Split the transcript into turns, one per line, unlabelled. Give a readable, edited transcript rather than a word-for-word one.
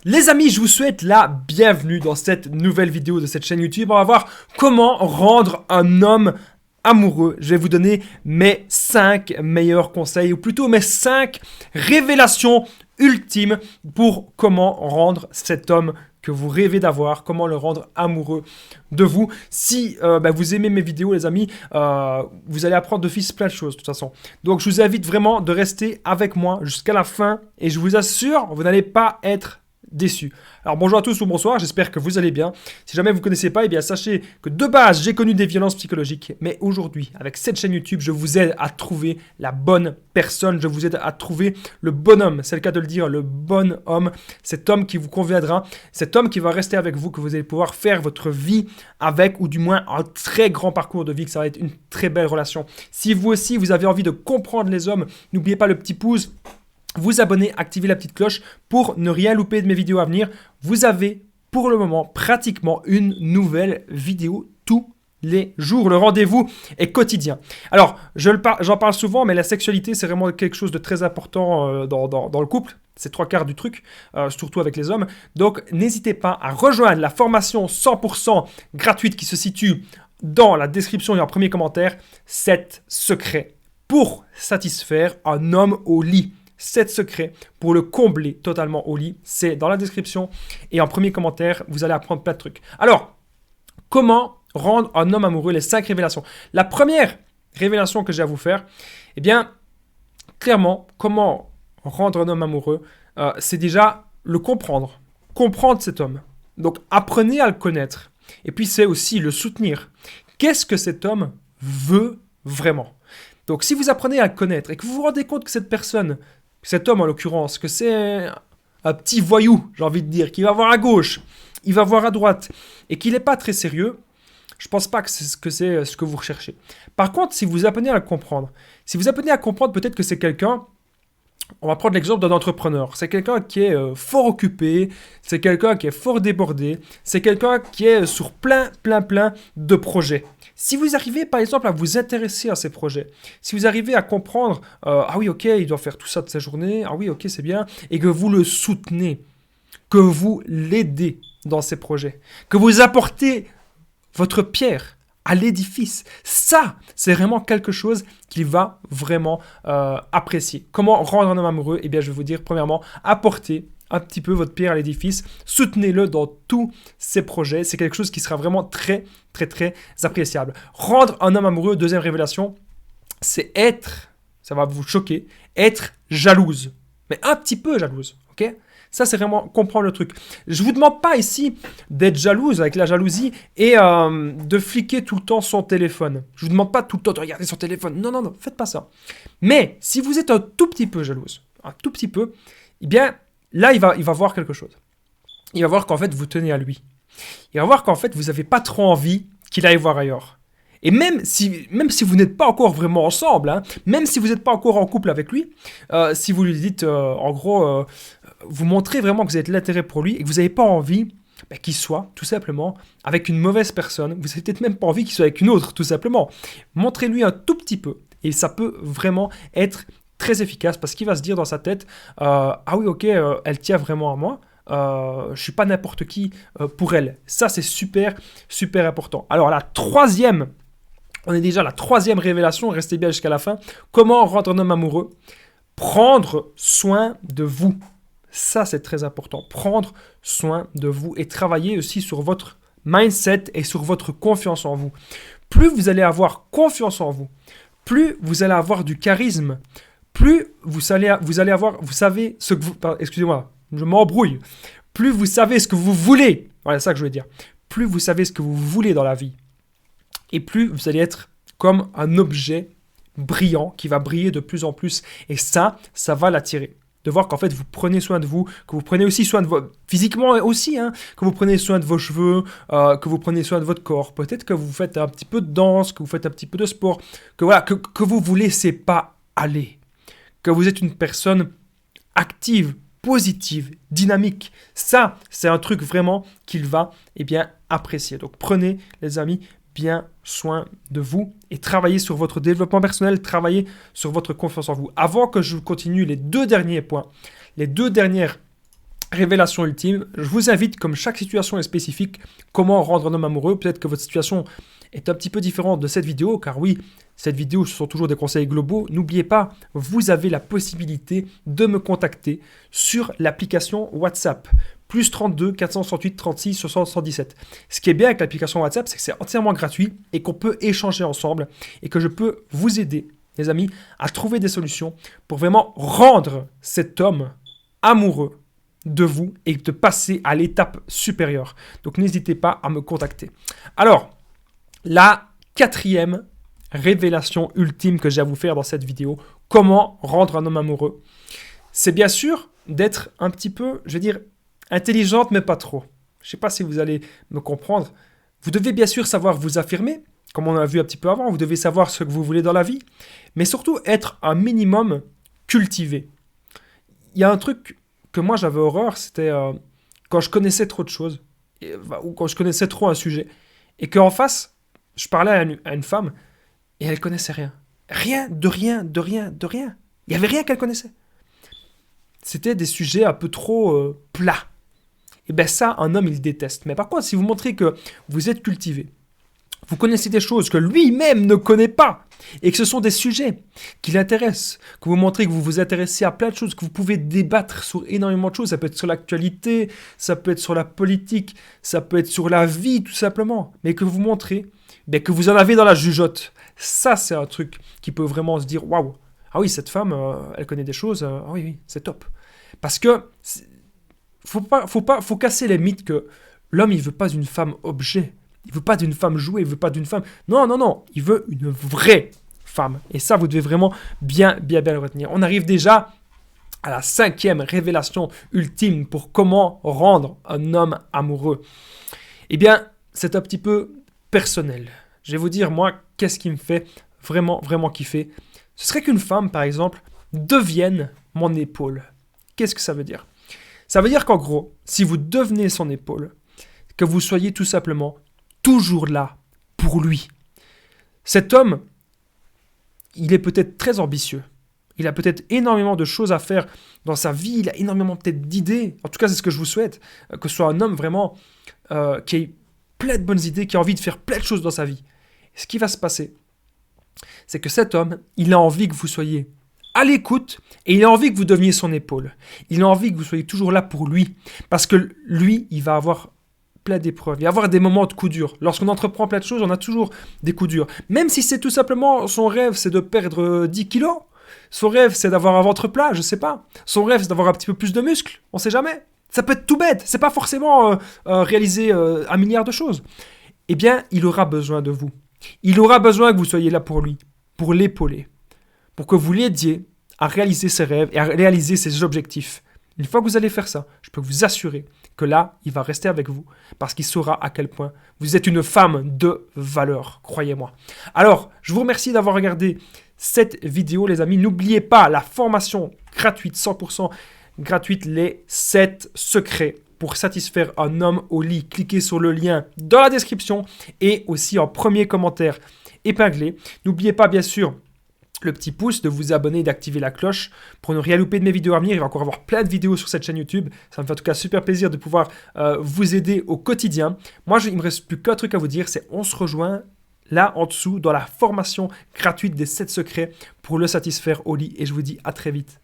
Les amis, je vous souhaite la bienvenue dans cette nouvelle vidéo de cette chaîne YouTube. On va voir comment rendre un homme amoureux. Je vais vous donner mes 5 meilleurs conseils, ou plutôt mes 5 révélations ultimes pour comment rendre cet homme que vous rêvez d'avoir, comment le rendre amoureux de vous. Si vous aimez mes vidéos, les amis, vous allez apprendre d'office plein de choses de toute façon. Donc je vous invite vraiment de rester avec moi jusqu'à la fin et je vous assure, vous n'allez pas être déçu. Alors bonjour à tous ou bonsoir, j'espère que vous allez bien. Si jamais vous ne connaissez pas, eh bien sachez que de base j'ai connu des violences psychologiques, mais aujourd'hui avec cette chaîne YouTube, je vous aide à trouver la bonne personne, je vous aide à trouver le bon homme, c'est le cas de le dire, le bon homme, cet homme qui vous conviendra, cet homme qui va rester avec vous, que vous allez pouvoir faire votre vie avec, ou du moins un très grand parcours de vie, que ça va être une très belle relation. Si vous aussi vous avez envie de comprendre les hommes, n'oubliez pas le petit pouce, vous abonner, activer la petite cloche pour ne rien louper de mes vidéos à venir. Vous avez pour le moment pratiquement une nouvelle vidéo tous les jours. Le rendez-vous est quotidien. Alors, j'en parle souvent, mais la sexualité, c'est vraiment quelque chose de très important dans le couple. C'est 3/4 du truc, surtout avec les hommes. Donc, n'hésitez pas à rejoindre la formation 100% gratuite qui se situe dans la description et en premier commentaire. 7 secrets pour satisfaire un homme au lit. 7 secrets pour le combler totalement au lit, c'est dans la description et en premier commentaire, vous allez apprendre plein de trucs. Alors, comment rendre un homme amoureux, les 5 révélations. La première révélation que j'ai à vous faire, eh bien, clairement, comment rendre un homme amoureux, c'est déjà le comprendre cet homme. Donc, apprenez à le connaître et puis c'est aussi le soutenir. Qu'est-ce que cet homme veut vraiment? Donc, si vous apprenez à le connaître et que vous vous rendez compte que cette personne, cet homme en l'occurrence, que c'est un petit voyou, j'ai envie de dire, qui va voir à gauche, il va voir à droite, et qu'il n'est pas très sérieux, je ne pense pas que c'est ce que vous recherchez. Par contre, si vous apprenez à le comprendre, si vous apprenez à comprendre peut-être que c'est quelqu'un, on va prendre l'exemple d'un entrepreneur, c'est quelqu'un qui est fort occupé, c'est quelqu'un qui est fort débordé, c'est quelqu'un qui est sur plein de projets. Si vous arrivez par exemple à vous intéresser à ces projets, si vous arrivez à comprendre, ah oui ok, il doit faire tout ça de sa journée, ah oui ok c'est bien, et que vous le soutenez, que vous l'aidez dans ses projets, que vous apportez votre pierre à l'édifice, ça c'est vraiment quelque chose qu'il va vraiment apprécier. Comment rendre un homme amoureux? Eh bien je vais vous dire premièrement, apportez un petit peu votre pierre à l'édifice, soutenez-le dans tous ses projets, c'est quelque chose qui sera vraiment très appréciable. Rendre un homme amoureux, deuxième révélation, c'est être, ça va vous choquer, être jalouse, mais un petit peu jalouse, ok? Ça, c'est vraiment comprendre le truc. Je ne vous demande pas ici d'être jalouse avec la jalousie et de fliquer tout le temps son téléphone. Je ne vous demande pas tout le temps de regarder son téléphone. Non, faites pas ça. Mais si vous êtes un tout petit peu jalouse, un tout petit peu, eh bien, là, il va voir quelque chose. Il va voir qu'en fait, vous tenez à lui. Il va voir qu'en fait, vous n'avez pas trop envie qu'il aille voir ailleurs. Et même si vous n'êtes pas encore vraiment ensemble, hein, même si vous n'êtes pas encore en couple avec lui, si vous lui dites, en gros, vous montrez vraiment que vous avez de l'intérêt pour lui et que vous n'avez pas envie qu'il soit, tout simplement, avec une mauvaise personne. Vous n'avez peut-être même pas envie qu'il soit avec une autre, tout simplement. Montrez-lui un tout petit peu et ça peut vraiment être très efficace parce qu'il va se dire dans sa tête, ah oui, ok, elle tient vraiment à moi. Je ne suis pas n'importe qui pour elle. Ça, c'est super important. Alors, on est déjà à la 3e révélation, restez bien jusqu'à la fin. Comment rendre un homme amoureux? Prendre soin de vous. Ça, c'est très important. Prendre soin de vous et travailler aussi sur votre mindset et sur votre confiance en vous. Plus vous allez avoir confiance en vous, plus vous allez avoir du charisme, plus vous allez avoir, vous savez ce que vous... Excusez-moi, je m'embrouille. Plus vous savez ce que vous voulez, voilà, c'est ça que je voulais dire. Plus vous savez ce que vous voulez dans la vie, et plus vous allez être comme un objet brillant qui va briller de plus en plus. Et ça va l'attirer. De voir qu'en fait, vous prenez soin de vous, que vous prenez aussi soin de vous, physiquement aussi, hein, que vous prenez soin de vos cheveux, que vous prenez soin de votre corps. Peut-être que vous faites un petit peu de danse, que vous faites un petit peu de sport, que voilà, que vous vous laissez pas aller. Que vous êtes une personne active, positive, dynamique. Ça, c'est un truc vraiment qu'il va apprécier. Donc, prenez, les amis, bien soin de vous et travaillez sur votre développement personnel, travaillez sur votre confiance en vous. Avant que je continue les 2 derniers points, les 2 dernières révélation ultime. Je vous invite, comme chaque situation est spécifique, comment rendre un homme amoureux. Peut-être que votre situation est un petit peu différente de cette vidéo, car oui, cette vidéo, ce sont toujours des conseils globaux. N'oubliez pas, vous avez la possibilité de me contacter sur l'application WhatsApp. Plus 32 468 36 60 117. Ce qui est bien avec l'application WhatsApp, c'est que c'est entièrement gratuit et qu'on peut échanger ensemble et que je peux vous aider, les amis, à trouver des solutions pour vraiment rendre cet homme amoureux de vous et de passer à l'étape supérieure. Donc n'hésitez pas à me contacter. Alors, la quatrième révélation ultime que j'ai à vous faire dans cette vidéo, comment rendre un homme amoureux, c'est bien sûr d'être un petit peu, je vais dire, intelligente mais pas trop. Je ne sais pas si vous allez me comprendre. Vous devez bien sûr savoir vous affirmer, comme on a vu un petit peu avant, vous devez savoir ce que vous voulez dans la vie, mais surtout être un minimum cultivé. Il y a un truc que moi j'avais horreur, c'était quand je connaissais trop de choses, ou quand je connaissais trop un sujet, et qu'en face, je parlais à une femme, et elle connaissait rien. Rien, de rien, de rien, de rien. Il n'y avait rien qu'elle connaissait. C'était des sujets un peu trop plats. Et bien ça, un homme, il déteste. Mais par contre, si vous montrez que vous êtes cultivé, vous connaissez des choses que lui-même ne connaît pas, et que ce sont des sujets qui l'intéressent, que vous montrez que vous vous intéressez à plein de choses, que vous pouvez débattre sur énormément de choses, ça peut être sur l'actualité, ça peut être sur la politique, ça peut être sur la vie tout simplement, mais que vous montrez que vous en avez dans la jugeote. Ça, c'est un truc qui peut vraiment se dire, waouh, ah oui, cette femme, elle connaît des choses, ah oui, oui, c'est top. Parce que faut casser les mythes que l'homme, il veut pas d'une femme objet. Il veut pas d'une femme jouée, il veut pas d'une femme... Non, non, non, il veut une vraie femme. Et ça, vous devez vraiment bien le retenir. On arrive déjà à la cinquième révélation ultime pour comment rendre un homme amoureux. Eh bien, c'est un petit peu personnel. Je vais vous dire, moi, qu'est-ce qui me fait vraiment, vraiment kiffer. Ce serait qu'une femme, par exemple, devienne mon épaule. Qu'est-ce que ça veut dire? Ça veut dire qu'en gros, si vous devenez son épaule, que vous soyez tout simplement toujours là pour lui. Cet homme, il est peut-être très ambitieux. Il a peut-être énormément de choses à faire dans sa vie. Il a énormément peut-être d'idées. En tout cas, c'est ce que je vous souhaite. Que ce soit un homme vraiment qui ait plein de bonnes idées, qui a envie de faire plein de choses dans sa vie. Et ce qui va se passer, c'est que cet homme, il a envie que vous soyez à l'écoute et il a envie que vous deveniez son épaule. Il a envie que vous soyez toujours là pour lui. Parce que lui, il va avoir plein d'épreuves. Il va y avoir des moments de coups durs. Lorsqu'on entreprend plein de choses, on a toujours des coups durs. Même si c'est tout simplement son rêve, c'est de perdre 10 kilos. Son rêve, c'est d'avoir un ventre plat, je sais pas. Son rêve, c'est d'avoir un petit peu plus de muscles. On sait jamais. Ça peut être tout bête. C'est pas forcément réaliser un milliard de choses. Eh bien, il aura besoin de vous. Il aura besoin que vous soyez là pour lui, pour l'épauler, pour que vous l'aidiez à réaliser ses rêves et à réaliser ses objectifs. Une fois que vous allez faire ça, je peux vous assurer que là, il va rester avec vous parce qu'il saura à quel point vous êtes une femme de valeur, croyez-moi. Alors, je vous remercie d'avoir regardé cette vidéo, les amis. N'oubliez pas la formation gratuite, 100% gratuite, les 7 secrets pour satisfaire un homme au lit. Cliquez sur le lien dans la description et aussi en premier commentaire épinglé. N'oubliez pas, bien sûr, le petit pouce, de vous abonner et d'activer la cloche pour ne rien louper de mes vidéos à venir. Il va encore avoir plein de vidéos sur cette chaîne YouTube. Ça me fait en tout cas super plaisir de pouvoir vous aider au quotidien. Moi, il ne me reste plus qu'un truc à vous dire, c'est on se rejoint là en dessous dans la formation gratuite des 7 secrets pour le satisfaire au lit. Et je vous dis à très vite.